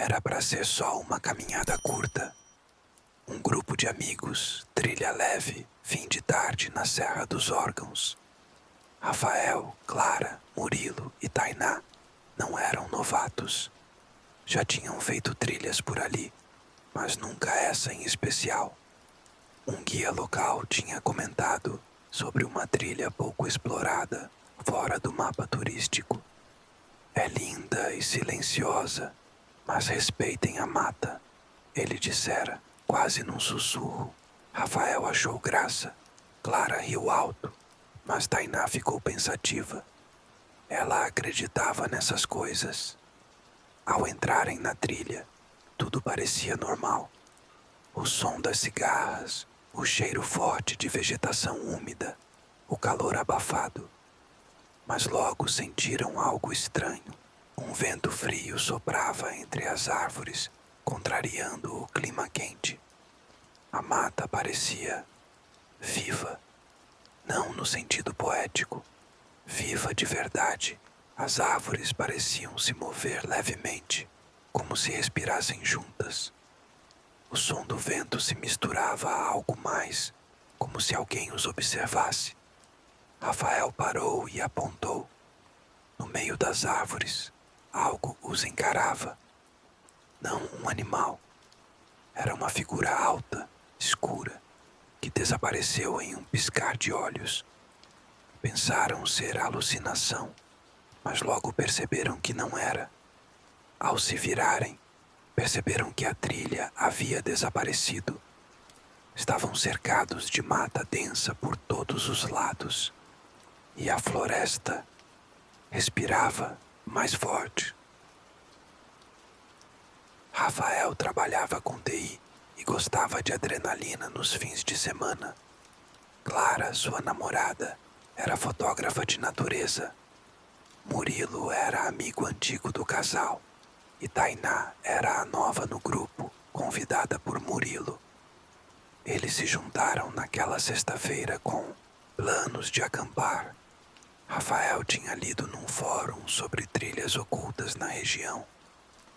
Era para ser só uma caminhada curta. Um grupo de amigos, trilha leve, fim de tarde na Serra dos Órgãos. Rafael, Clara, Murilo e Tainá não eram novatos. Já tinham feito trilhas por ali, mas nunca essa em especial. Um guia local tinha comentado sobre uma trilha pouco explorada, fora do mapa turístico. É linda e silenciosa, mas respeitem a mata, ele dissera, quase num sussurro. Rafael achou graça. Clara riu alto, mas Tainá ficou pensativa. Ela acreditava nessas coisas. Ao entrarem na trilha, tudo parecia normal. O som das cigarras, o cheiro forte de vegetação úmida, o calor abafado. Mas logo sentiram algo estranho. Um vento frio soprava entre as árvores, contrariando o clima quente. A mata parecia viva, não no sentido poético, viva de verdade. As árvores pareciam se mover levemente, como se respirassem juntas. O som do vento se misturava a algo mais, como se alguém os observasse. Rafael parou e apontou. No meio das árvores, algo os encarava. Não um animal. Era uma figura alta, escura, que desapareceu em um piscar de olhos. Pensaram ser alucinação, mas logo perceberam que não era. Ao se virarem, perceberam que a trilha havia desaparecido. Estavam cercados de mata densa por todos os lados. E a floresta respirava mais forte. Rafael trabalhava com TI e gostava de adrenalina nos fins de semana. Clara, sua namorada, era fotógrafa de natureza. Murilo era amigo antigo do casal. E Tainá era a nova no grupo, convidada por Murilo. Eles se juntaram naquela sexta-feira com planos de acampar. Rafael tinha lido num fórum sobre trilhas ocultas na região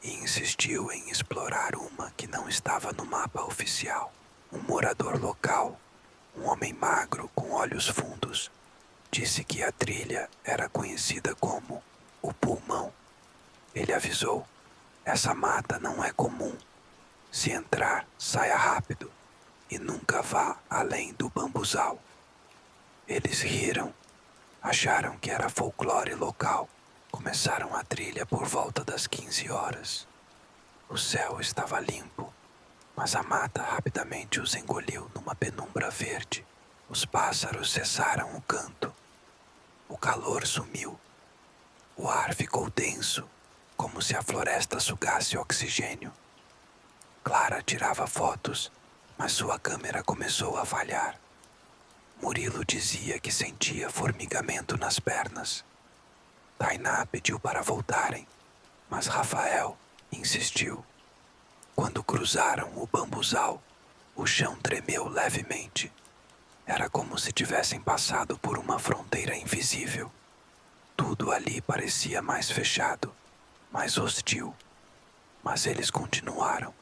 e insistiu em explorar uma que não estava no mapa oficial. Um morador local, um homem magro com olhos fundos, disse que a trilha era conhecida como o Pulmão. Ele avisou: essa mata não é comum. Se entrar, saia rápido e nunca vá além do bambuzal. Eles riram. Acharam que era folclore local. Começaram a trilha por volta das 15 horas. O céu estava limpo, mas a mata rapidamente os engoliu numa penumbra verde. Os pássaros cessaram o canto. O calor sumiu. O ar ficou denso, como se a floresta sugasse oxigênio. Clara tirava fotos, mas sua câmera começou a falhar. Murilo dizia que sentia formigamento nas pernas. Tainá pediu para voltarem, mas Rafael insistiu. Quando cruzaram o bambuzal, o chão tremeu levemente. Era como se tivessem passado por uma fronteira invisível. Tudo ali parecia mais fechado, mais hostil, mas eles continuaram.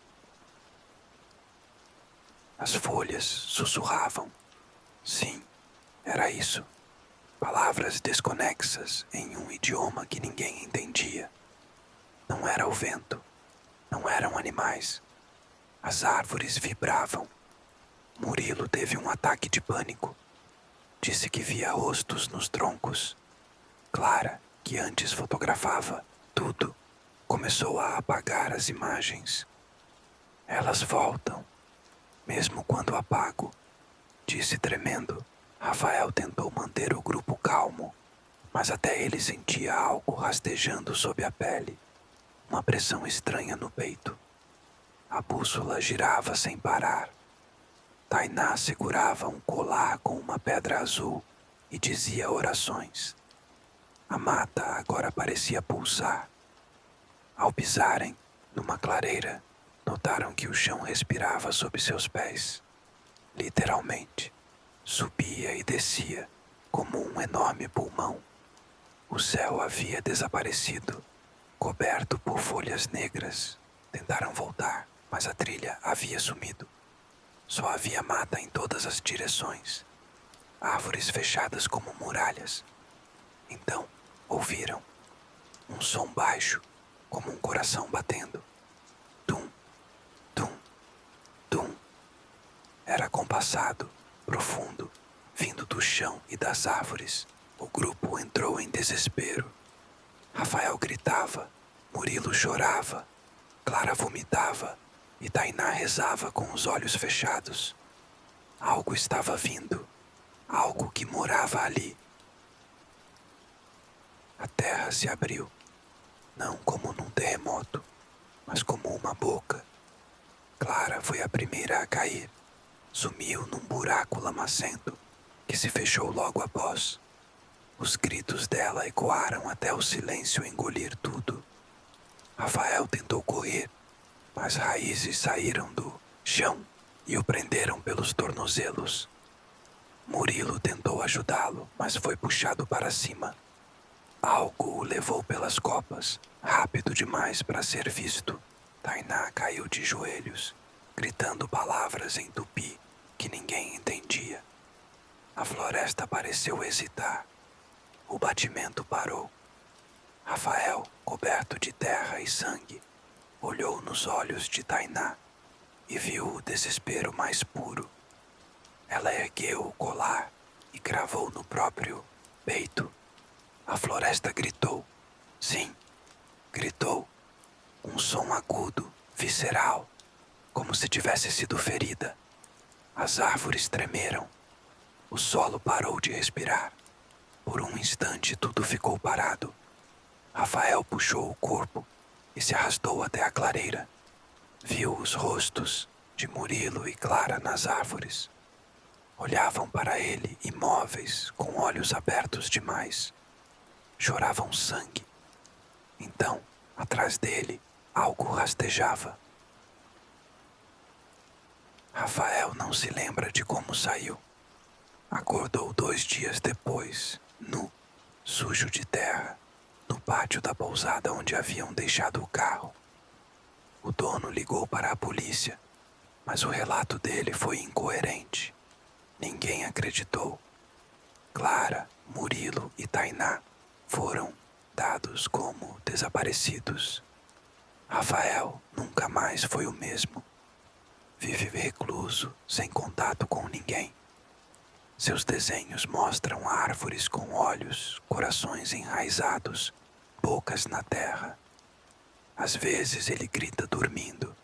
As folhas sussurravam. Sim, era isso. Palavras desconexas em um idioma que ninguém entendia. Não era o vento, não eram animais. As árvores vibravam. Murilo teve um ataque de pânico. Disse que via rostos nos troncos. Clara, que antes fotografava tudo, começou a apagar as imagens. Elas voltam, mesmo quando apago, disse tremendo. Rafael tentou manter o grupo calmo, mas até ele sentia algo rastejando sob a pele, uma pressão estranha no peito. A bússola girava sem parar. Tainá segurava um colar com uma pedra azul e dizia orações. A mata agora parecia pulsar. Ao pisarem numa clareira, notaram que o chão respirava sob seus pés. Literalmente, subia e descia como um enorme pulmão. O céu havia desaparecido, coberto por folhas negras. Tentaram voltar, mas a trilha havia sumido. Só havia mata em todas as direções, árvores fechadas como muralhas. Então, ouviram um som baixo, como um coração batendo. Tum, tum, tum. Era compassado, profundo, vindo do chão e das árvores. O grupo entrou em desespero. Rafael gritava, Murilo chorava, Clara vomitava e Tainá rezava com os olhos fechados. Algo estava vindo, algo que morava ali. A terra se abriu, não como num terremoto, mas como uma boca. Clara foi a primeira a cair. Sumiu num buraco lamacento que se fechou logo após. Os gritos dela ecoaram até o silêncio engolir tudo. Rafael tentou correr, mas raízes saíram do chão e o prenderam pelos tornozelos. Murilo tentou ajudá-lo, mas foi puxado para cima. Algo o levou pelas copas, rápido demais para ser visto. Tainá caiu de joelhos, gritando palavras em tupi que ninguém entendia. A floresta pareceu hesitar. O batimento parou. Rafael, coberto de terra e sangue, olhou nos olhos de Tainá e viu o desespero mais puro. Ela ergueu o colar e cravou no próprio peito. A floresta gritou. Sim, gritou. Um som agudo, visceral, como se tivesse sido ferida. As árvores tremeram. O solo parou de respirar. Por um instante tudo ficou parado. Rafael puxou o corpo e se arrastou até a clareira. Viu os rostos de Murilo e Clara nas árvores. Olhavam para ele imóveis, com olhos abertos demais. Choravam sangue. Então, atrás dele, algo rastejava. Rafael não se lembra de como saiu. Acordou 2 dias depois, nu, sujo de terra, no pátio da pousada onde haviam deixado o carro. O dono ligou para a polícia, mas o relato dele foi incoerente. Ninguém acreditou. Clara, Murilo e Tainá foram dados como desaparecidos. Rafael nunca mais foi o mesmo. Vive recluso, sem contato com ninguém. Seus desenhos mostram árvores com olhos, corações enraizados, bocas na terra. Às vezes ele grita dormindo.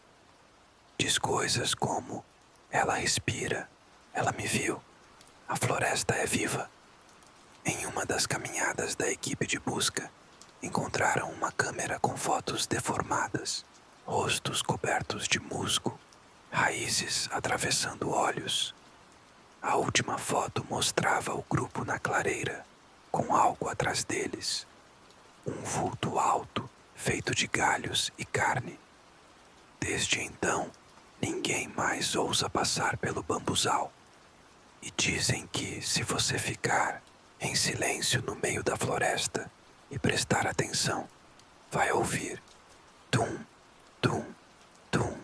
Diz coisas como: ela respira, ela me viu, a floresta é viva. Em uma das caminhadas da equipe de busca, encontraram uma câmera com fotos deformadas, rostos cobertos de musgo, raízes atravessando olhos. A última foto mostrava o grupo na clareira, com algo atrás deles. Um vulto alto, feito de galhos e carne. Desde então, ninguém mais ousa passar pelo bambuzal. E dizem que, se você ficar em silêncio no meio da floresta e prestar atenção, vai ouvir tum, tum, tum.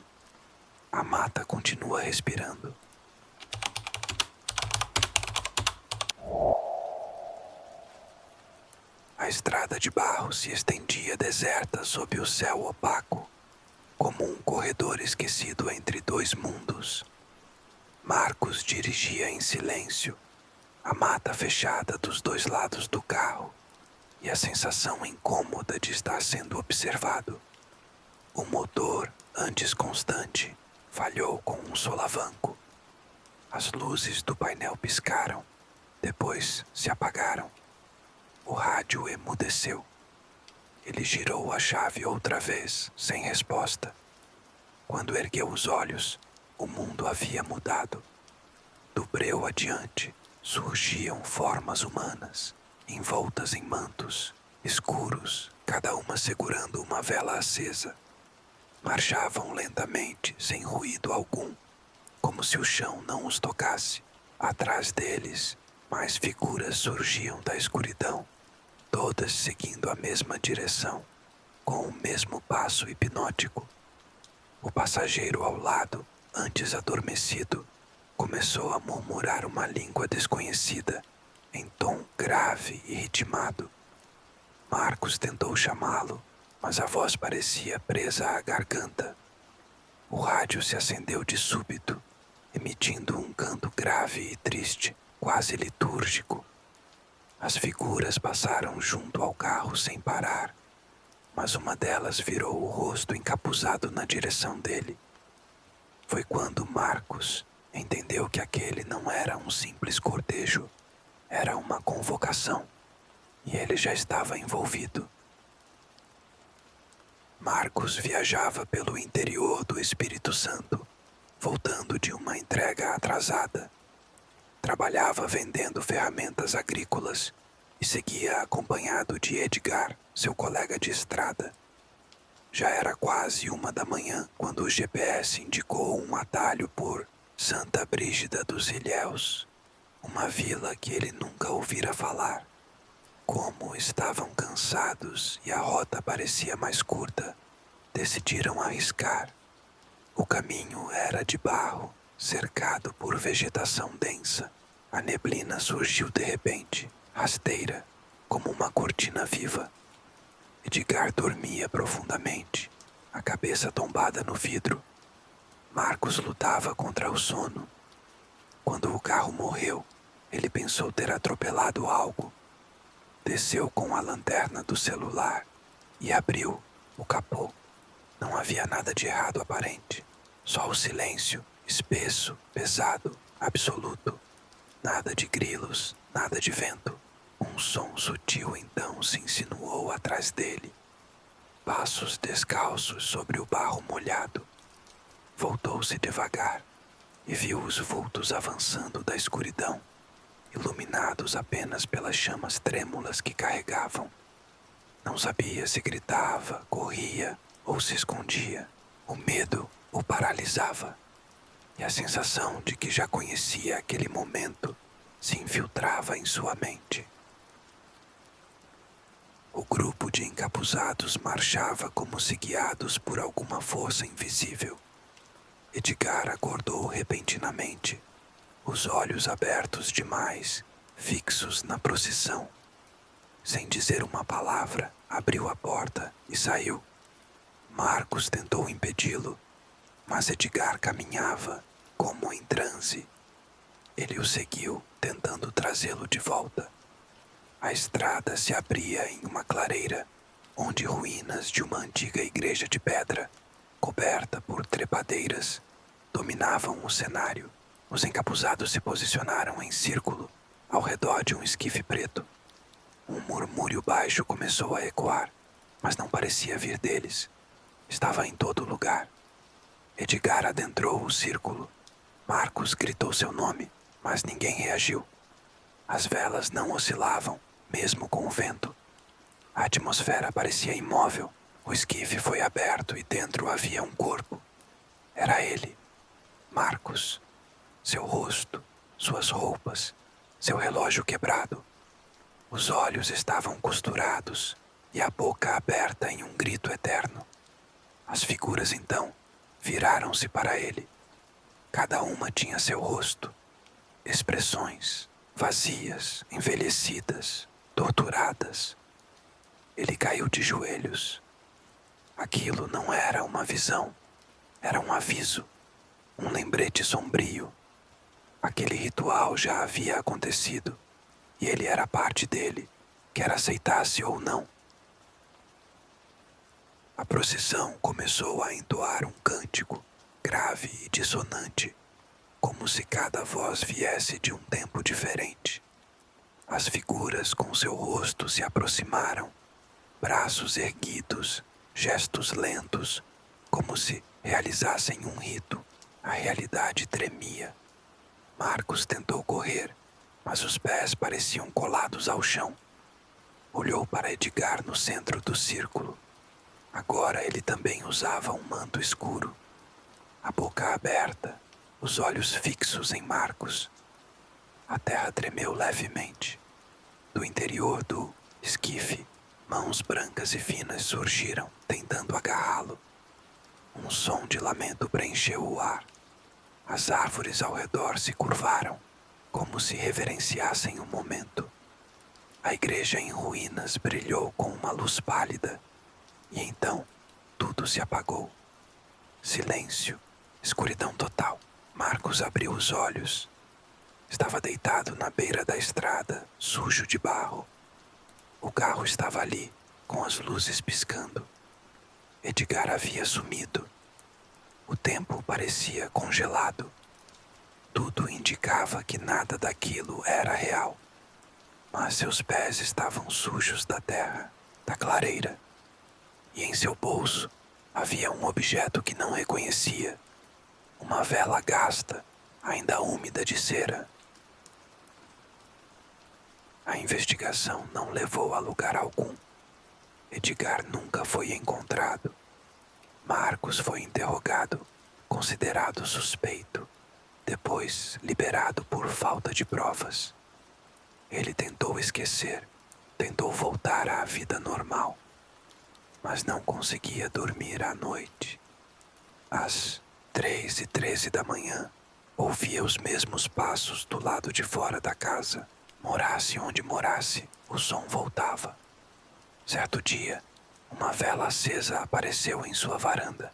A mata continua respirando. A estrada de barro se estendia deserta sob o céu opaco, como um corredor esquecido entre 2 mundos. Marcos dirigia em silêncio, a mata fechada dos 2 lados do carro e a sensação incômoda de estar sendo observado. O motor, antes constante, falhou com um solavanco. As luzes do painel piscaram, depois se apagaram. O rádio emudeceu. Ele girou a chave outra vez, sem resposta. Quando ergueu os olhos, o mundo havia mudado. Do breu adiante, surgiam formas humanas, envoltas em mantos, escuros, cada uma segurando uma vela acesa. Marchavam lentamente, sem ruído algum, como se o chão não os tocasse. Atrás deles, mais figuras surgiam da escuridão, todas seguindo a mesma direção, com o mesmo passo hipnótico. O passageiro ao lado, antes adormecido, começou a murmurar uma língua desconhecida, em tom grave e ritmado. Marcos tentou chamá-lo, mas a voz parecia presa à garganta. O rádio se acendeu de súbito, emitindo um canto grave e triste, quase litúrgico. As figuras passaram junto ao carro sem parar, mas uma delas virou o rosto encapuzado na direção dele. Foi quando Marcos entendeu que aquele não era um simples cortejo, era uma convocação, e ele já estava envolvido. Marcos viajava pelo interior do Espírito Santo, voltando de uma entrega atrasada. Trabalhava vendendo ferramentas agrícolas e seguia acompanhado de Edgar, seu colega de estrada. Já era quase 1 da manhã quando o GPS indicou um atalho por Santa Brígida dos Ilhéus, uma vila que ele nunca ouvira falar. Como estavam cansados e a rota parecia mais curta, decidiram arriscar. O caminho era de barro, cercado por vegetação densa. A neblina surgiu de repente, rasteira, como uma cortina viva. Edgar dormia profundamente, a cabeça tombada no vidro. Marcos lutava contra o sono. Quando o carro morreu, ele pensou ter atropelado algo. Desceu com a lanterna do celular e abriu o capô. Não havia nada de errado aparente. Só o silêncio, espesso, pesado, absoluto. Nada de grilos, nada de vento. Um som sutil então se insinuou atrás dele. Passos descalços sobre o barro molhado. Voltou-se devagar e viu os vultos avançando da escuridão, iluminados apenas pelas chamas trêmulas que carregavam. Não sabia se gritava, corria ou se escondia. O medo o paralisava, e a sensação de que já conhecia aquele momento se infiltrava em sua mente. O grupo de encapuzados marchava como se guiados por alguma força invisível. Edgar acordou repentinamente, os olhos abertos demais, fixos na procissão. Sem dizer uma palavra, abriu a porta e saiu. Marcos tentou impedi-lo, mas Edgar caminhava, como em transe. Ele o seguiu, tentando trazê-lo de volta. A estrada se abria em uma clareira, onde ruínas de uma antiga igreja de pedra, coberta por trepadeiras, dominavam o cenário. Os encapuzados se posicionaram em círculo, ao redor de um esquife preto. Um murmúrio baixo começou a ecoar, mas não parecia vir deles. Estava em todo lugar. Edgar adentrou o círculo. Marcos gritou seu nome, mas ninguém reagiu. As velas não oscilavam, mesmo com o vento. A atmosfera parecia imóvel. O esquife foi aberto e dentro havia um corpo. Era ele, Marcos. Seu rosto, suas roupas, seu relógio quebrado. Os olhos estavam costurados e a boca aberta em um grito eterno. As figuras então viraram-se para ele. Cada uma tinha seu rosto, expressões vazias, envelhecidas, torturadas. Ele caiu de joelhos. Aquilo não era uma visão, era um aviso, um lembrete sombrio. Aquele ritual já havia acontecido e ele era parte dele, quer aceitasse ou não. A procissão começou a entoar um cântico, grave e dissonante, como se cada voz viesse de um tempo diferente. As figuras com seu rosto se aproximaram, braços erguidos, gestos lentos, como se realizassem um rito. A realidade tremia. Marcos tentou correr, mas os pés pareciam colados ao chão. Olhou para Edgar no centro do círculo. Agora ele também usava um manto escuro. A boca aberta, os olhos fixos em Marcos. A terra tremeu levemente. Do interior do esquife, mãos brancas e finas surgiram, tentando agarrá-lo. Um som de lamento preencheu o ar. As árvores ao redor se curvaram, como se reverenciassem o momento. A igreja em ruínas brilhou com uma luz pálida, e então tudo se apagou. Silêncio, escuridão total. Marcos abriu os olhos. Estava deitado na beira da estrada, sujo de barro. O carro estava ali, com as luzes piscando. Edgar havia sumido. O tempo parecia congelado. Tudo indicava que nada daquilo era real. Mas seus pés estavam sujos da terra, da clareira. E em seu bolso havia um objeto que não reconhecia. Uma vela gasta, ainda úmida de cera. A investigação não levou a lugar algum. Edgar nunca foi encontrado. Marcos foi interrogado, considerado suspeito, depois liberado por falta de provas. Ele tentou esquecer, tentou voltar à vida normal, mas não conseguia dormir à noite. Às 3h13 da manhã, ouvia os mesmos passos do lado de fora da casa. Morasse onde morasse, o som voltava. Certo dia, uma vela acesa apareceu em sua varanda,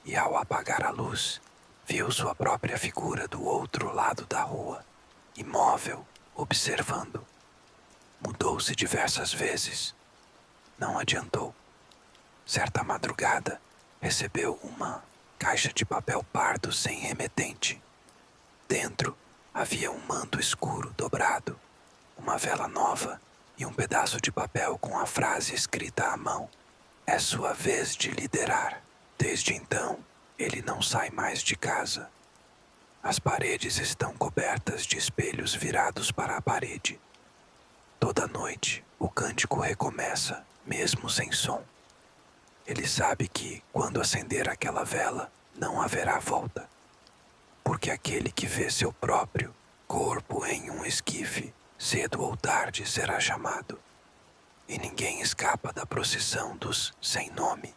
e ao apagar a luz, viu sua própria figura do outro lado da rua, imóvel, observando. Mudou-se diversas vezes. Não adiantou. Certa madrugada, recebeu uma caixa de papel pardo sem remetente. Dentro havia um manto escuro dobrado, uma vela nova e um pedaço de papel com a frase escrita à mão: "É sua vez de liderar." Desde então, ele não sai mais de casa. As paredes estão cobertas de espelhos virados para a parede. Toda noite, o cântico recomeça, mesmo sem som. Ele sabe que, quando acender aquela vela, não haverá volta. Porque aquele que vê seu próprio corpo em um esquife, cedo ou tarde será chamado. E ninguém escapa da procissão dos sem nome.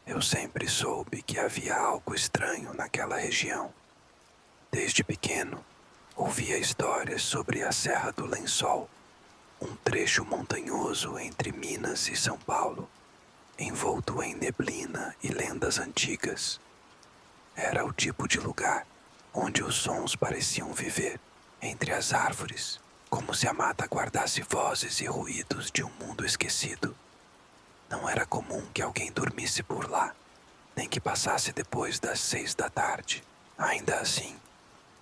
Eu sempre soube que havia algo estranho naquela região. Desde pequeno, ouvia histórias sobre a Serra do Lençol, um trecho montanhoso entre Minas e São Paulo, envolto em neblina e lendas antigas. Era o tipo de lugar onde os sons pareciam viver entre as árvores, como se a mata guardasse vozes e ruídos de um mundo esquecido. Não era comum que alguém dormisse por lá, nem que passasse depois das 6 da tarde. Ainda assim,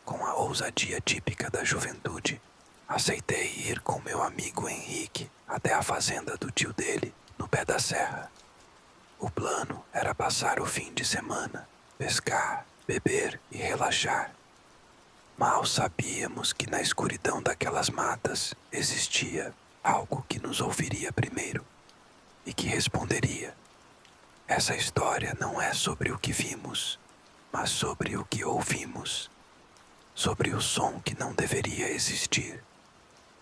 com a ousadia típica da juventude, aceitei ir com meu amigo Henrique até a fazenda do tio dele, no pé da serra. O plano era passar o fim de semana, pescar, beber e relaxar. Mal sabíamos que na escuridão daquelas matas existia algo que nos ouviria primeiro e que responderia: essa história não é sobre o que vimos, mas sobre o que ouvimos, sobre o som que não deveria existir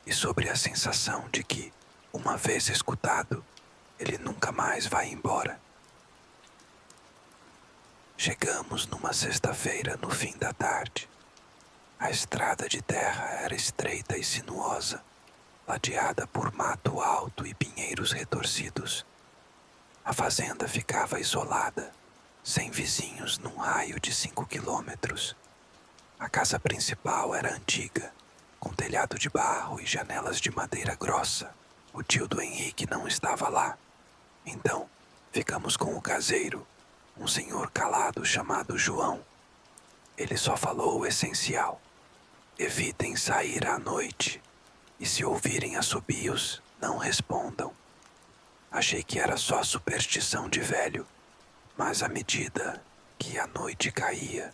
e sobre a sensação de que, uma vez escutado, ele nunca mais vai embora. Chegamos numa sexta-feira no fim da tarde. A estrada de terra era estreita e sinuosa, ladeada por mato alto e pinheiros retorcidos. A fazenda ficava isolada, sem vizinhos num raio de 5 quilômetros. A casa principal era antiga, com telhado de barro e janelas de madeira grossa. O tio do Henrique não estava lá. Então, ficamos com o caseiro, um senhor calado chamado João. Ele só falou o essencial: evitem sair à noite, e se ouvirem assobios, não respondam. Achei que era só superstição de velho, mas à medida que a noite caía,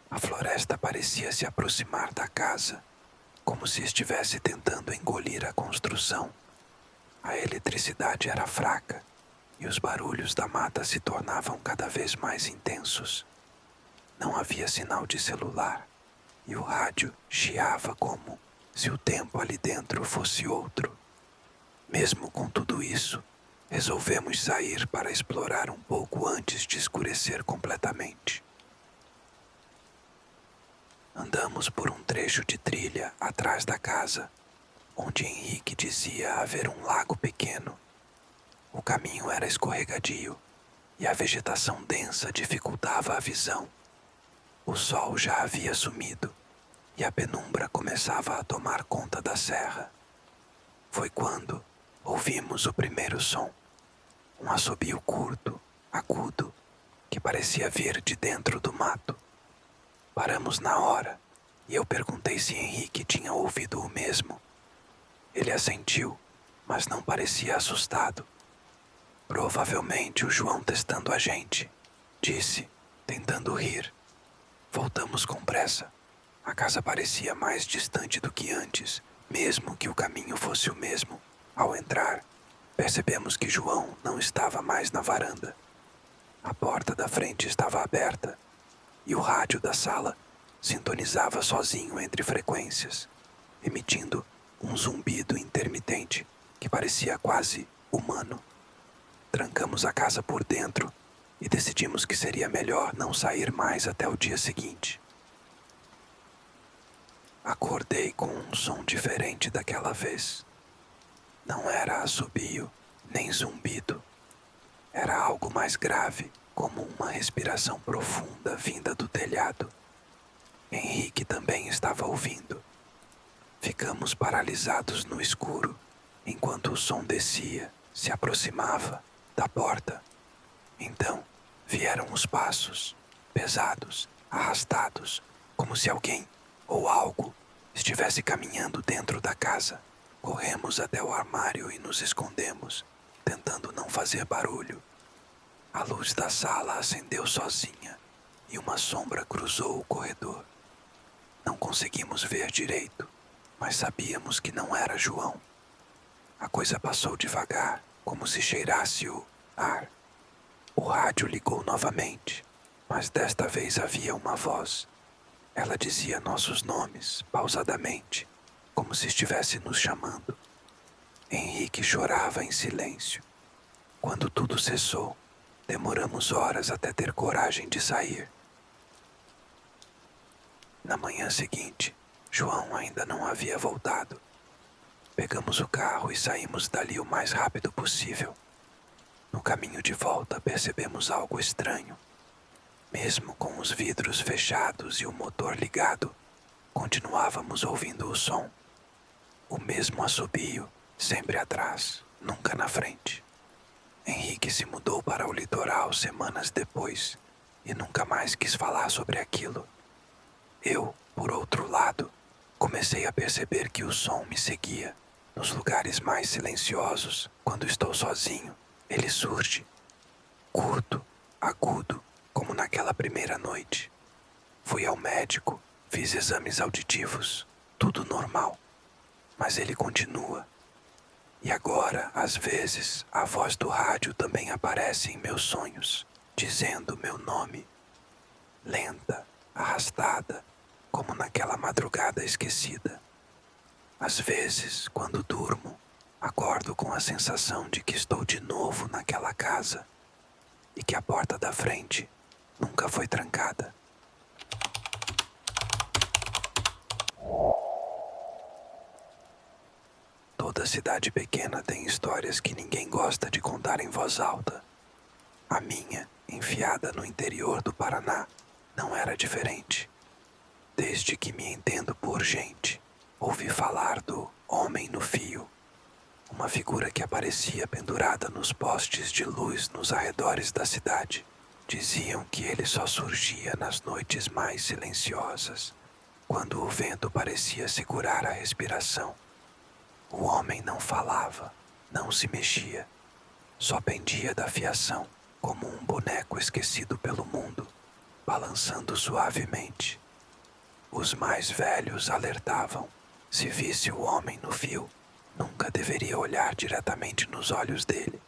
a floresta parecia se aproximar da casa, como se estivesse tentando engolir a construção. A eletricidade era fraca e os barulhos da mata se tornavam cada vez mais intensos. Não havia sinal de celular e o rádio chiava como se o tempo ali dentro fosse outro. Mesmo com tudo isso, resolvemos sair para explorar um pouco antes de escurecer completamente. Andamos por um trecho de trilha atrás da casa, onde Henrique dizia haver um lago pequeno. O caminho era escorregadio e a vegetação densa dificultava a visão. O sol já havia sumido e a penumbra começava a tomar conta da serra. Foi quando ouvimos o primeiro som, um assobio curto, agudo, que parecia vir de dentro do mato. Paramos na hora e eu perguntei se Henrique tinha ouvido o mesmo. Ele assentiu, mas não parecia assustado. Provavelmente o João testando a gente, disse, tentando rir. Voltamos com pressa. A casa parecia mais distante do que antes, mesmo que o caminho fosse o mesmo. Ao entrar, percebemos que João não estava mais na varanda. A porta da frente estava aberta e o rádio da sala sintonizava sozinho entre frequências, emitindo um zumbido intermitente que parecia quase humano. Trancamos a casa por dentro e decidimos que seria melhor não sair mais até o dia seguinte. Acordei com um som diferente daquela vez. Não era assobio, nem zumbido. Era algo mais grave, como uma respiração profunda vinda do telhado. Henrique também estava ouvindo. Ficamos paralisados no escuro, enquanto o som descia, se aproximava da porta. Então, vieram os passos, pesados, arrastados, como se alguém ou algo estivesse caminhando dentro da casa. Corremos até o armário e nos escondemos, tentando não fazer barulho. A luz da sala acendeu sozinha e uma sombra cruzou o corredor. Não conseguimos ver direito, mas sabíamos que não era João. A coisa passou devagar, como se cheirasse o ar. O rádio ligou novamente, mas desta vez havia uma voz. Ela dizia nossos nomes, pausadamente, como se estivesse nos chamando. Henrique chorava em silêncio. Quando tudo cessou, demoramos horas até ter coragem de sair. Na manhã seguinte, João ainda não havia voltado. Pegamos o carro e saímos dali o mais rápido possível. No caminho de volta, percebemos algo estranho. Mesmo com os vidros fechados e o motor ligado, continuávamos ouvindo o som. O mesmo assobio, sempre atrás, nunca na frente. Henrique se mudou para o litoral semanas depois e nunca mais quis falar sobre aquilo. Eu, por outro lado, comecei a perceber que o som me seguia. Nos lugares mais silenciosos, quando estou sozinho, ele surge. Curto, agudo, como naquela primeira noite. Fui ao médico, fiz exames auditivos, tudo normal. Mas ele continua. E agora, às vezes, a voz do rádio também aparece em meus sonhos, dizendo meu nome. Lenta, arrastada, como naquela madrugada esquecida. Às vezes, quando durmo, acordo com a sensação de que estou de novo naquela casa e que a porta da frente nunca foi trancada. Toda cidade pequena tem histórias que ninguém gosta de contar em voz alta. A minha, enfiada no interior do Paraná, não era diferente. Desde que me entendo por gente, ouvi falar do Homem no Fio, uma figura que aparecia pendurada nos postes de luz nos arredores da cidade. Diziam que ele só surgia nas noites mais silenciosas, quando o vento parecia segurar a respiração. O homem não falava, não se mexia, só pendia da fiação, como um boneco esquecido pelo mundo, balançando suavemente. Os mais velhos alertavam: se visse o homem no fio, nunca deveria olhar diretamente nos olhos dele.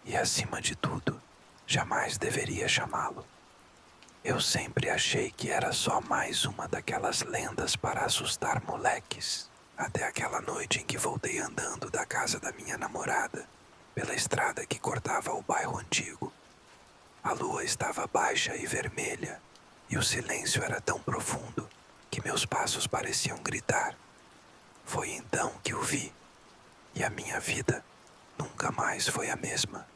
E acima de tudo, jamais deveria chamá-lo. Eu sempre achei que era só mais uma daquelas lendas para assustar moleques, até aquela noite em que voltei andando da casa da minha namorada, pela estrada que cortava o bairro antigo. A lua estava baixa e vermelha, e o silêncio era tão profundo que meus passos pareciam gritar. Foi então que o vi, e a minha vida nunca mais foi a mesma.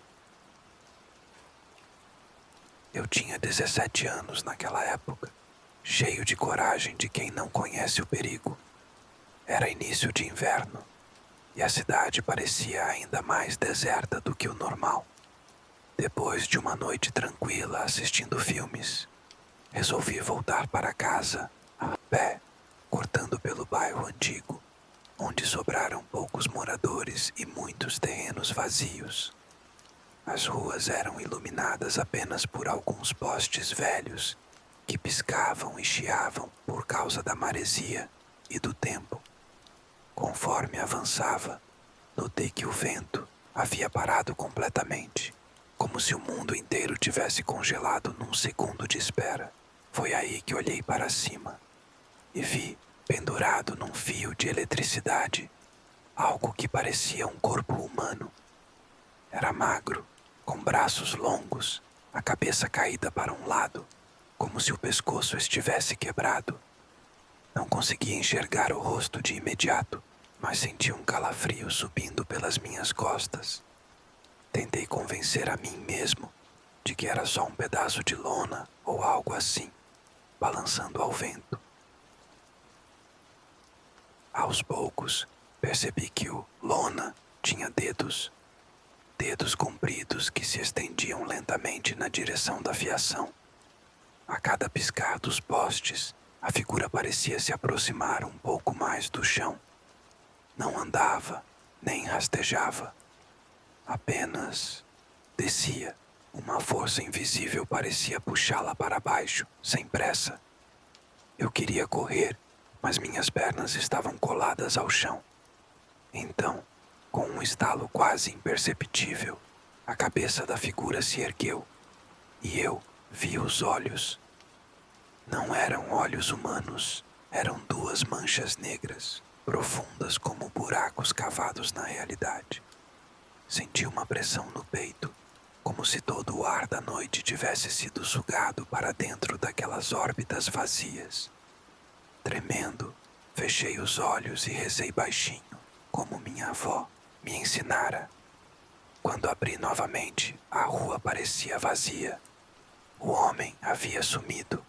Eu tinha 17 anos naquela época, cheio de coragem de quem não conhece o perigo. Era início de inverno, e a cidade parecia ainda mais deserta do que o normal. Depois de uma noite tranquila assistindo filmes, resolvi voltar para casa, a pé, cortando pelo bairro antigo, onde sobraram poucos moradores e muitos terrenos vazios. As ruas eram iluminadas apenas por alguns postes velhos que piscavam e chiavam por causa da maresia e do tempo. Conforme avançava, notei que o vento havia parado completamente, como se o mundo inteiro tivesse congelado num segundo de espera. Foi aí que olhei para cima e vi, pendurado num fio de eletricidade, algo que parecia um corpo humano. Era magro, com braços longos, a cabeça caída para um lado, como se o pescoço estivesse quebrado. Não conseguia enxergar o rosto de imediato, mas senti um calafrio subindo pelas minhas costas. Tentei convencer a mim mesmo de que era só um pedaço de lona ou algo assim, balançando ao vento. Aos poucos, percebi que o lona tinha dedos compridos que se estendiam lentamente na direção da fiação. A cada piscar dos postes, a figura parecia se aproximar um pouco mais do chão. Não andava, nem rastejava. Apenas descia. Uma força invisível parecia puxá-la para baixo, sem pressa. Eu queria correr, mas minhas pernas estavam coladas ao chão. Então, com um estalo quase imperceptível, a cabeça da figura se ergueu, e eu vi os olhos. Não eram olhos humanos, eram duas manchas negras, profundas como buracos cavados na realidade. Senti uma pressão no peito, como se todo o ar da noite tivesse sido sugado para dentro daquelas órbitas vazias. Tremendo, fechei os olhos e rezei baixinho, como minha avó me ensinara. Quando abri novamente, a rua parecia vazia. O homem havia sumido.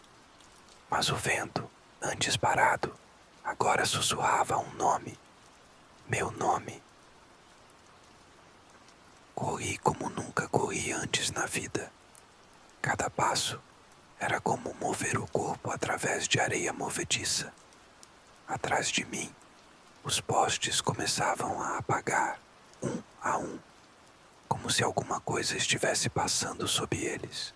Mas o vento, antes parado, agora sussurrava um nome. Meu nome. Corri como nunca corri antes na vida. Cada passo era como mover o corpo através de areia movediça. Atrás de mim, os postes começavam a apagar, um a um, como se alguma coisa estivesse passando sob eles.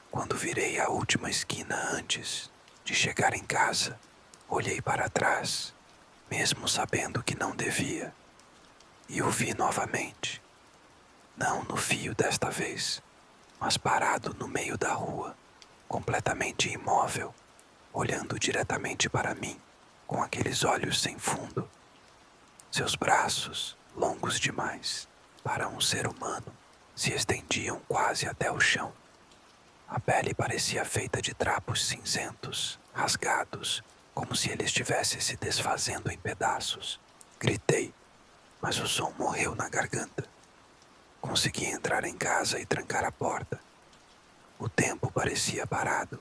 Quando virei a última esquina antes de chegar em casa, olhei para trás, mesmo sabendo que não devia, e o vi novamente. Não no fio desta vez, mas parado no meio da rua, completamente imóvel, olhando diretamente para mim, com aqueles olhos sem fundo. Seus braços, longos demais para um ser humano, se estendiam quase até o chão. A pele parecia feita de trapos cinzentos, rasgados, como se ele estivesse se desfazendo em pedaços. Gritei, mas o som morreu na garganta. Consegui entrar em casa e trancar a porta. O tempo parecia parado.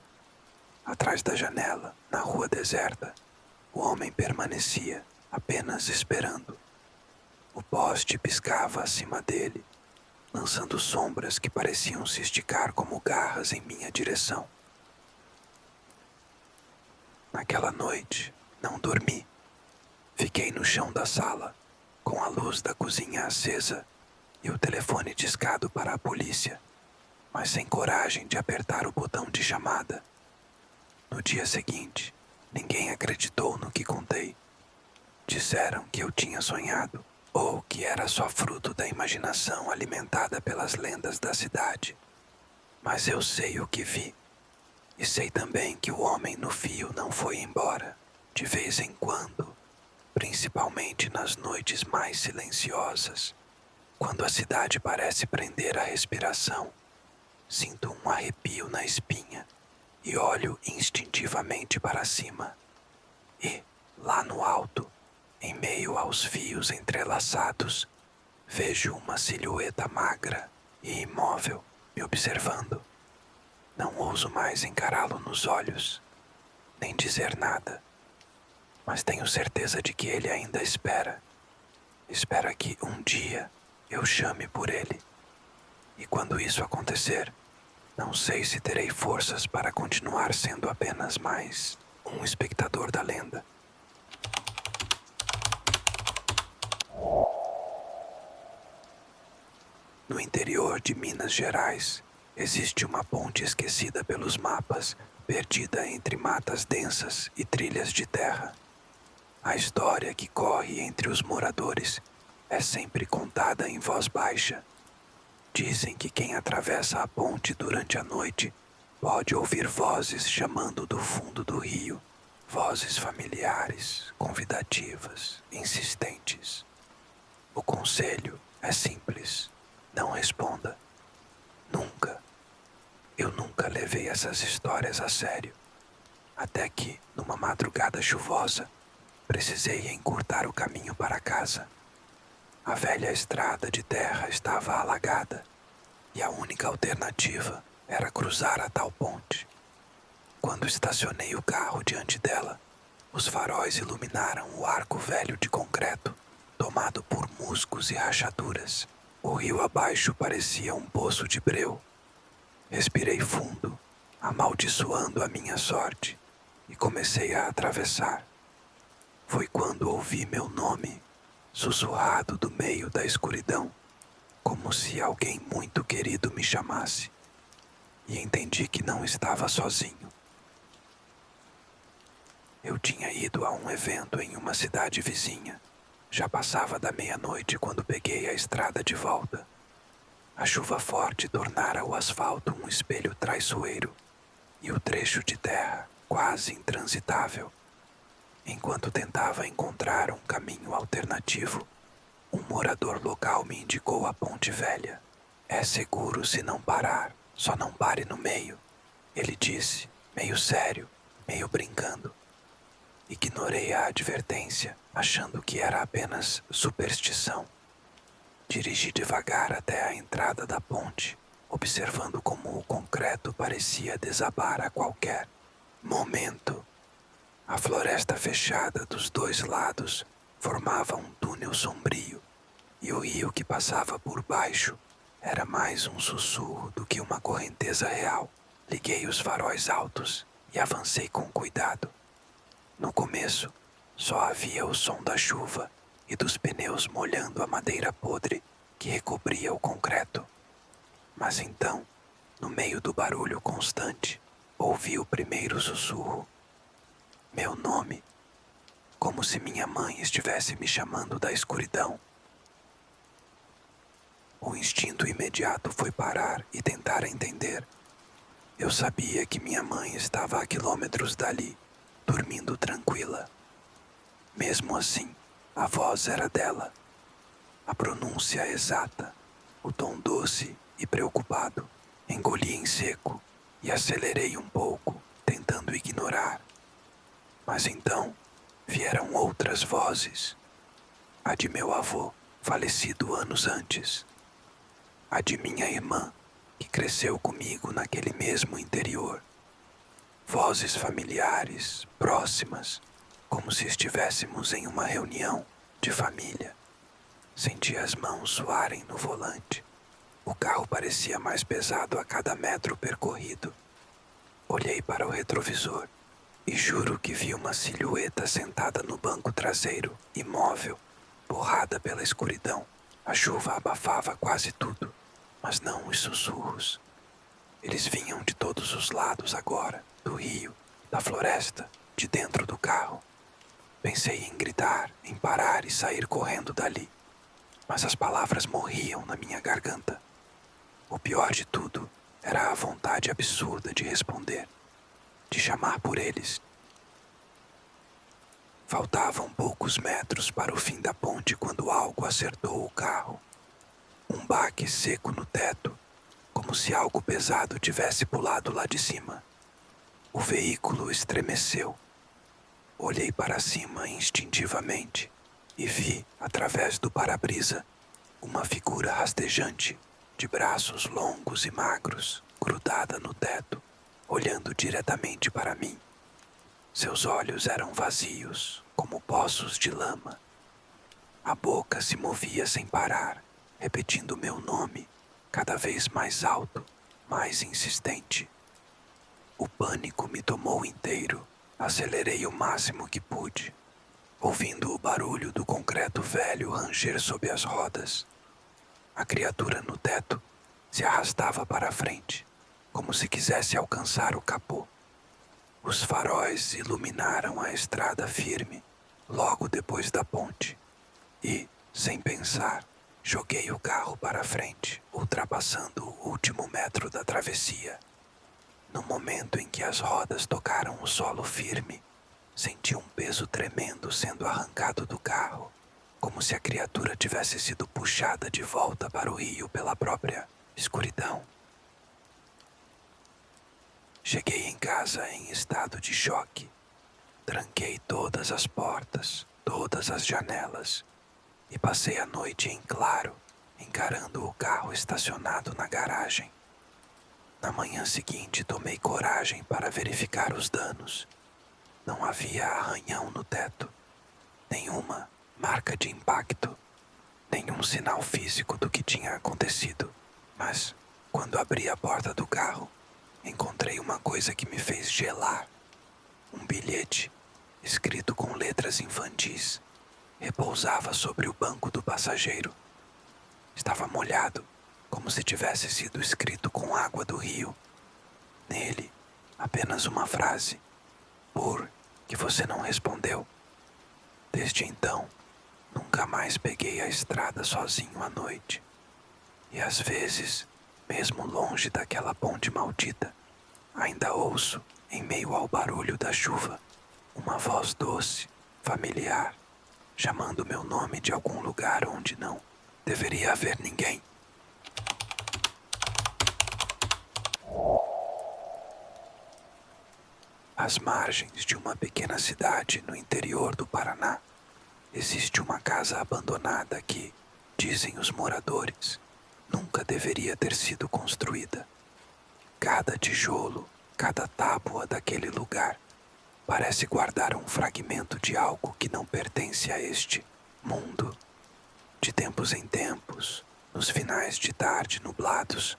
Atrás da janela, na rua deserta, o homem permanecia, apenas esperando. O poste piscava acima dele, lançando sombras que pareciam se esticar como garras em minha direção. Naquela noite, não dormi. Fiquei no chão da sala, com a luz da cozinha acesa e o telefone discado para a polícia, mas sem coragem de apertar o botão de chamada. No dia seguinte, ninguém acreditou no que contei. Disseram que eu tinha sonhado, ou que era só fruto da imaginação alimentada pelas lendas da cidade. Mas eu sei o que vi, e sei também que o homem no fio não foi embora. De vez em quando, principalmente nas noites mais silenciosas, quando a cidade parece prender a respiração. Sinto um arrepio na espinha e olho instintivamente para cima. E, lá no alto, em meio aos fios entrelaçados, vejo uma silhueta magra e imóvel me observando. Não ouso mais encará-lo nos olhos, nem dizer nada, mas tenho certeza de que ele ainda espera. Espera que um dia eu chame por ele. E quando isso acontecer, não sei se terei forças para continuar sendo apenas mais um espectador da lenda. No interior de Minas Gerais, existe uma ponte esquecida pelos mapas, perdida entre matas densas e trilhas de terra. A história que corre entre os moradores é sempre contada em voz baixa. Dizem que quem atravessa a ponte durante a noite pode ouvir vozes chamando do fundo do rio, vozes familiares, convidativas, insistentes. O conselho é simples: não responda. Nunca. Eu nunca levei essas histórias a sério. Até que, numa madrugada chuvosa, precisei encurtar o caminho para casa. A velha estrada de terra estava alagada e a única alternativa era cruzar a tal ponte. Quando estacionei o carro diante dela, os faróis iluminaram o arco velho de concreto, tomado por musgos e rachaduras. O rio abaixo parecia um poço de breu. Respirei fundo, amaldiçoando a minha sorte, e comecei a atravessar. Foi quando ouvi meu nome, sussurrado do meio da escuridão, como se alguém muito querido me chamasse, e entendi que não estava sozinho. Eu tinha ido a um evento em uma cidade vizinha. Já passava da meia-noite quando peguei a estrada de volta. A chuva forte tornara o asfalto um espelho traiçoeiro e o trecho de terra quase intransitável. Enquanto tentava encontrar um caminho alternativo, um morador local me indicou a ponte velha. É seguro se não parar, só não pare no meio, ele disse, meio sério, meio brincando. Ignorei a advertência, achando que era apenas superstição. Dirigi devagar até a entrada da ponte, observando como o concreto parecia desabar a qualquer momento. A floresta fechada dos dois lados formava um túnel sombrio, e o rio que passava por baixo era mais um sussurro do que uma correnteza real. Liguei os faróis altos e avancei com cuidado. No começo, só havia o som da chuva e dos pneus molhando a madeira podre que recobria o concreto. Mas então, no meio do barulho constante, ouvi o primeiro sussurro. Meu nome, como se minha mãe estivesse me chamando da escuridão. O instinto imediato foi parar e tentar entender. Eu sabia que minha mãe estava a quilômetros dali, dormindo tranquila. Mesmo assim, a voz era dela. A pronúncia exata, o tom doce e preocupado. Engoli em seco e acelerei um pouco, tentando ignorar. Mas então, vieram outras vozes. A de meu avô, falecido anos antes. A de minha irmã, que cresceu comigo naquele mesmo interior. Vozes familiares, próximas, como se estivéssemos em uma reunião de família. Senti as mãos suarem no volante. O carro parecia mais pesado a cada metro percorrido. Olhei para o retrovisor e juro que vi uma silhueta sentada no banco traseiro, imóvel, borrada pela escuridão. A chuva abafava quase tudo, mas não os sussurros. Eles vinham de todos os lados agora, do rio, da floresta, de dentro do carro. Pensei em gritar, em parar e sair correndo dali, mas as palavras morriam na minha garganta. O pior de tudo era a vontade absurda de responder, de chamar por eles. Faltavam poucos metros para o fim da ponte quando algo acertou o carro. Um baque seco no teto, como se algo pesado tivesse pulado lá de cima. O veículo estremeceu. Olhei para cima instintivamente e vi, através do para-brisa, uma figura rastejante, de braços longos e magros, grudada no teto, olhando diretamente para mim. Seus olhos eram vazios, como poços de lama. A boca se movia sem parar, repetindo meu nome, cada vez mais alto, mais insistente. O pânico me tomou inteiro. Acelerei o máximo que pude, ouvindo o barulho do concreto velho ranger sob as rodas. A criatura no teto se arrastava para a frente, como se quisesse alcançar o capô. Os faróis iluminaram a estrada firme, logo depois da ponte, e, sem pensar, joguei o carro para a frente, ultrapassando o último metro da travessia. No momento em que as rodas tocaram o solo firme, senti um peso tremendo sendo arrancado do carro, como se a criatura tivesse sido puxada de volta para o rio pela própria escuridão. Cheguei em casa em estado de choque. Tranquei todas as portas, todas as janelas, e passei a noite em claro, encarando o carro estacionado na garagem. Na manhã seguinte, tomei coragem para verificar os danos. Não havia arranhão no teto, nenhuma marca de impacto, nenhum sinal físico do que tinha acontecido. Mas, quando abri a porta do carro, encontrei uma coisa que me fez gelar. Um bilhete, escrito com letras infantis, repousava sobre o banco do passageiro. Estava molhado, como se tivesse sido escrito com água do rio. Nele, apenas uma frase: "Por que você não respondeu?" Desde então, nunca mais peguei a estrada sozinho à noite. E às vezes, mesmo longe daquela ponte maldita, ainda ouço, em meio ao barulho da chuva, uma voz doce, familiar, chamando meu nome de algum lugar onde não deveria haver ninguém. Às margens de uma pequena cidade no interior do Paraná, existe uma casa abandonada que, dizem os moradores, nunca deveria ter sido construída. Cada tijolo, cada tábua daquele lugar parece guardar um fragmento de algo que não pertence a este mundo. De tempos em tempos, nos finais de tarde nublados,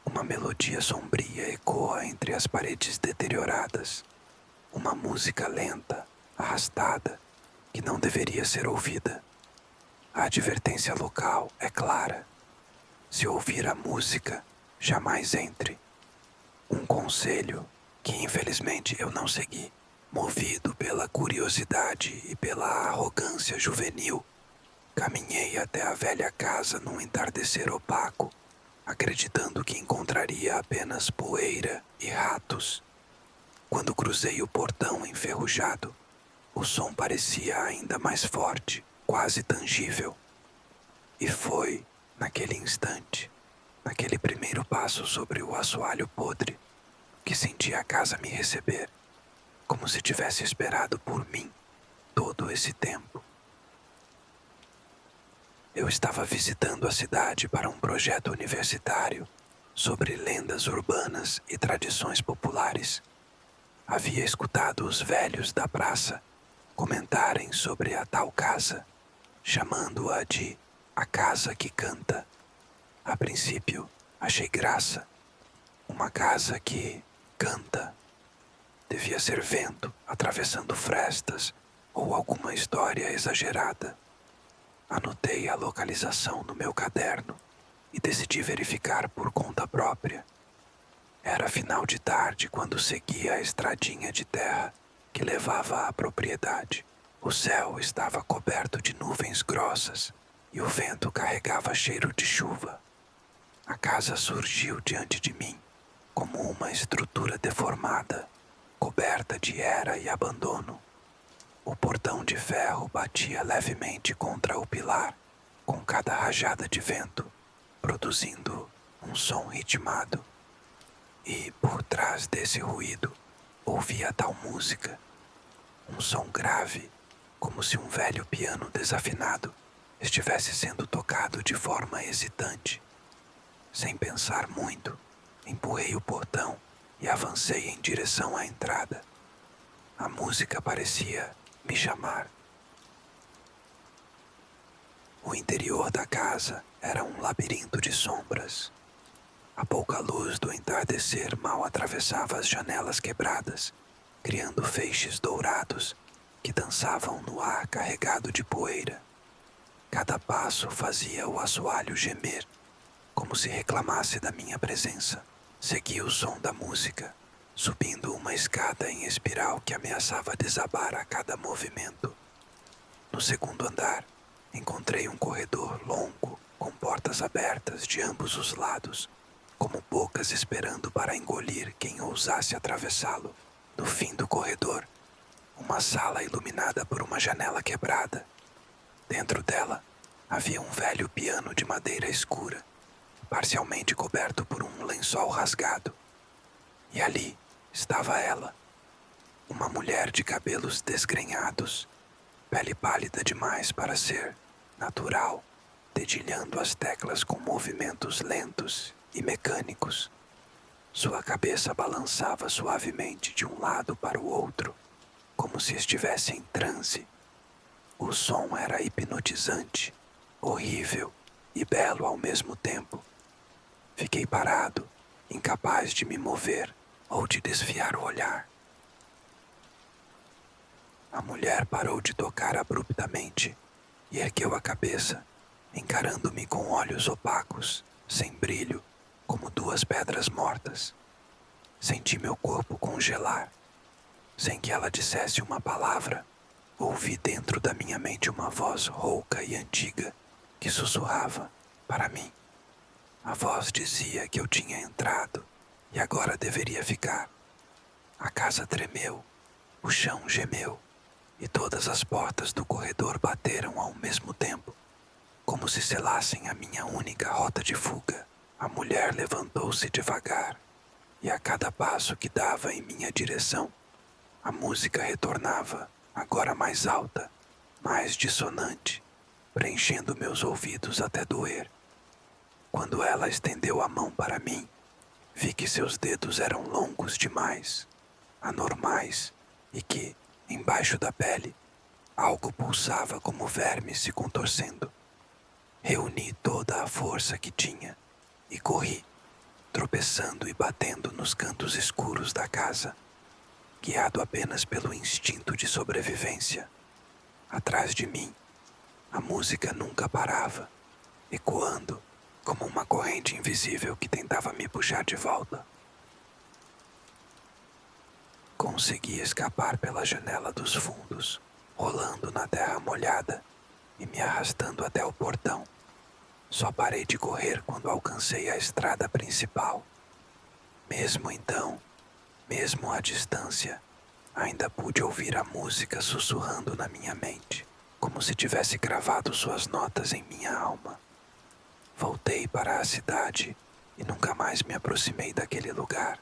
uma melodia sombria ecoa entre as paredes deterioradas. Uma música lenta, arrastada, que não deveria ser ouvida. A advertência local é clara. Se ouvir a música, jamais entre. Um conselho que infelizmente eu não segui, movido pela curiosidade e pela arrogância juvenil. Caminhei até a velha casa num entardecer opaco, acreditando que encontraria apenas poeira e ratos. Quando cruzei o portão enferrujado, o som parecia ainda mais forte, quase tangível. E foi, naquele instante, naquele primeiro passo sobre o assoalho podre, que senti a casa me receber, como se tivesse esperado por mim todo esse tempo. Eu estava visitando a cidade para um projeto universitário sobre lendas urbanas e tradições populares. Havia escutado os velhos da praça comentarem sobre a tal casa, chamando-a de a casa que canta. A princípio, achei graça. Uma casa que canta. Devia ser vento atravessando frestas ou alguma história exagerada. Anotei a localização no meu caderno e decidi verificar por conta própria. Era final de tarde quando segui a estradinha de terra que levava à propriedade. O céu estava coberto de nuvens grossas e o vento carregava cheiro de chuva. A casa surgiu diante de mim como uma estrutura deformada, coberta de era e abandono. O portão portão de ferro batia levemente contra o pilar, com cada rajada de vento, produzindo um som ritmado. E por trás desse ruído, ouvia tal música, um som grave, como se um velho piano desafinado estivesse sendo tocado de forma hesitante. Sem pensar muito, empurrei o portão e avancei em direção à entrada. A música parecia me chamar. O interior da casa era um labirinto de sombras. A pouca luz do entardecer mal atravessava as janelas quebradas, criando feixes dourados que dançavam no ar carregado de poeira. Cada passo fazia o assoalho gemer, como se reclamasse da minha presença. Segui o som da música, subindo uma escada em espiral que ameaçava desabar a cada movimento. No segundo andar, encontrei um corredor longo, com portas abertas de ambos os lados, como bocas esperando para engolir quem ousasse atravessá-lo. No fim do corredor, uma sala iluminada por uma janela quebrada. Dentro dela, havia um velho piano de madeira escura, parcialmente coberto por um lençol rasgado. E ali estava ela, uma mulher de cabelos desgrenhados, pele pálida demais para ser natural, dedilhando as teclas com movimentos lentos e mecânicos. Sua cabeça balançava suavemente de um lado para o outro, como se estivesse em transe. O som era hipnotizante, horrível e belo ao mesmo tempo. Fiquei parado, incapaz de me mover ou de desviar o olhar. A mulher parou de tocar abruptamente e ergueu a cabeça, encarando-me com olhos opacos, sem brilho, como duas pedras mortas. Senti meu corpo congelar. Sem que ela dissesse uma palavra, ouvi dentro da minha mente uma voz rouca e antiga que sussurrava para mim. A voz dizia que eu tinha entrado e agora deveria ficar. A casa tremeu, o chão gemeu e todas as portas do corredor bateram ao mesmo tempo, como se selassem a minha única rota de fuga. A mulher levantou-se devagar e a cada passo que dava em minha direção, a música retornava, agora mais alta, mais dissonante, preenchendo meus ouvidos até doer. Quando ela estendeu a mão para mim, vi que seus dedos eram longos demais, anormais, e que, embaixo da pele, algo pulsava como vermes se contorcendo. Reuni toda a força que tinha e corri, tropeçando e batendo nos cantos escuros da casa, guiado apenas pelo instinto de sobrevivência. Atrás de mim, a música nunca parava, ecoando como uma corrente invisível que tentava me puxar de volta. Consegui escapar pela janela dos fundos, rolando na terra molhada e me arrastando até o portão. Só parei de correr quando alcancei a estrada principal. Mesmo então, mesmo à distância, ainda pude ouvir a música sussurrando na minha mente, como se tivesse gravado suas notas em minha alma. Voltei para a cidade e nunca mais me aproximei daquele lugar.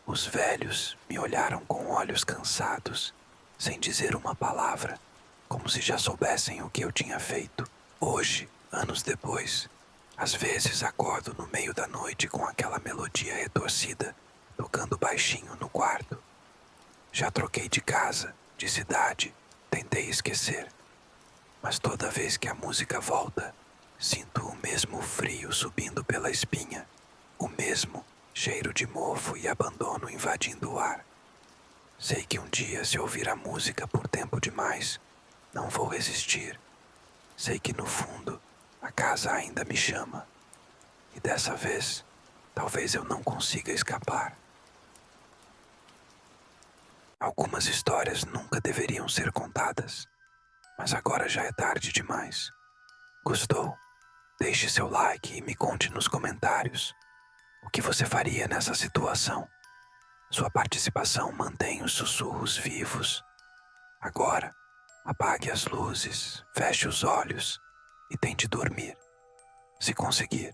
Os velhos me olharam com olhos cansados, sem dizer uma palavra, como se já soubessem o que eu tinha feito. Hoje, anos depois, às vezes acordo no meio da noite com aquela melodia retorcida, tocando baixinho no quarto. Já troquei de casa, de cidade, tentei esquecer. Mas toda vez que a música volta, sinto o mesmo frio subindo pela espinha, o mesmo cheiro de mofo e abandono invadindo o ar. Sei que um dia, se ouvir a música por tempo demais, não vou resistir. Sei que no fundo, a casa ainda me chama. E dessa vez, talvez eu não consiga escapar. Algumas histórias nunca deveriam ser contadas, mas agora já é tarde demais. Gostou? Deixe seu like e me conte nos comentários o que você faria nessa situação. Sua participação mantém os sussurros vivos. Agora, Apague as luzes, feche os olhos e tente dormir, se conseguir.